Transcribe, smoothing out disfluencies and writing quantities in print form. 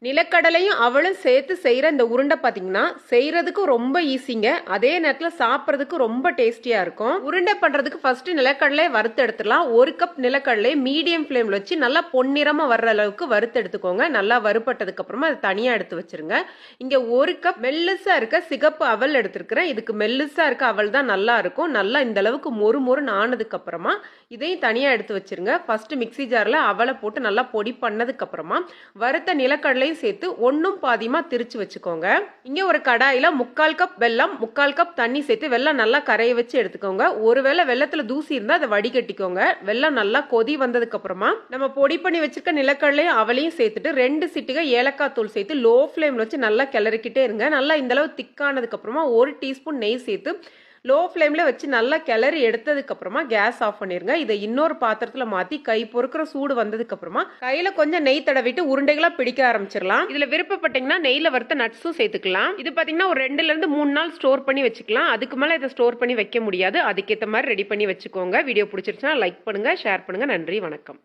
நிலக்கடலையும் அவளும் சேர்த்து செய்கிற இந்த உருண்டை பார்த்தீங்கன்னா செய்கிறதுக்கு ரொம்ப ஈஸிங்க. அதே நேரத்தில் சாப்பிட்றதுக்கு ரொம்ப டேஸ்டியாக இருக்கும். உருண்டை பண்ணுறதுக்கு ஃபர்ஸ்ட் நிலக்கடலையை வறுத்து எடுத்துடலாம். 1 கப் நிலக்கடலை மீடியம் ஃப்ளேமில் வச்சு நல்லா பொன்னிறமாக வர்ற அளவுக்கு வறுத்து எடுத்துக்கோங்க. நல்லா வறுப்பட்டதுக்கு அப்புறமா அதை தனியாக எடுத்து வச்சிருங்க. இங்கே 1 கப் மெல்லுசா இருக்க சிகப்பு அவல் எடுத்துருக்கிறேன். இதுக்கு மெல்லுசா இருக்க அவல் தான் நல்லா இருக்கும். நல்லா இந்த அளவுக்கு மொறு மொறுன்னு ஆனதுக்கு அப்புறமா இதையும் தனியாக எடுத்து வச்சிருங்க. ஃபர்ஸ்ட் மிக்சி ஜாரில் அவலை போட்டு நல்லா பொடி பண்ணதுக்கு அப்புறமா வறுத்த நிலக்கடலை சேர்த்து ஒன்னும் பாதியமா திரிச்சு வச்சுக்கோங்க. இங்க ஒரு கடாயில 3/4 கப் வெல்லம் 3/4 கப் தண்ணி சேர்த்து வெல்லம் நல்லா கரைய வச்சு எடுத்துக்கோங்க. ஒருவேளை வெள்ளத்துல தூசி இருந்தா அதை வடிகட்டிக்கோங்க. வெல்லம் நல்லா கொதி வந்ததுக்கு அப்புறமா நம்ம பொடி பண்ணி வச்சிருக்க நிலக்கடலையும் அவளையும் சேர்த்துட்டு 2 சிட்டிகை ஏலக்காய் தூள் சேர்த்து லோ ஃப்ளேம்ல வச்சு நல்லா கிளறிக்கிட்டே இருங்க. நல்லா இந்த அளவு திக்கானதுக்கு அப்புறமா 1 டீஸ்பூன் நெய் சேர்த்து லோ ஃப்ளேம்ல வச்சு நல்லா கிளறி எடுத்ததுக்கு அப்புறமா கேஸ் ஆஃப் பண்ணிருங்க. இதை இன்னொரு பாத்திரத்துல மாத்தி கை பொறுக்கிற சூடு வந்ததுக்கு அப்புறமா கையில கொஞ்சம் நெய் தடவிட்டு உருண்டைகளா பிடிக்க ஆரம்பிச்சிடலாம். இதுல விருப்பப்பட்டீங்கன்னா நெய்ல வறுத்த நட்ஸும் சேர்த்துக்கலாம். இது பாத்தீங்கன்னா ஒரு 2ல இருந்து 3 நாள் ஸ்டோர் பண்ணி வச்சுக்கலாம். அதுக்கு மேல இதை ஸ்டோர் பண்ணி வைக்க முடியாது. அதுக்கேற்ற மாதிரி ரெடி பண்ணி வச்சுக்கோங்க. வீடியோ பிடிச்சிருச்சுன்னா லைக் பண்ணுங்க, ஷேர் பண்ணுங்க. நன்றி, வணக்கம்.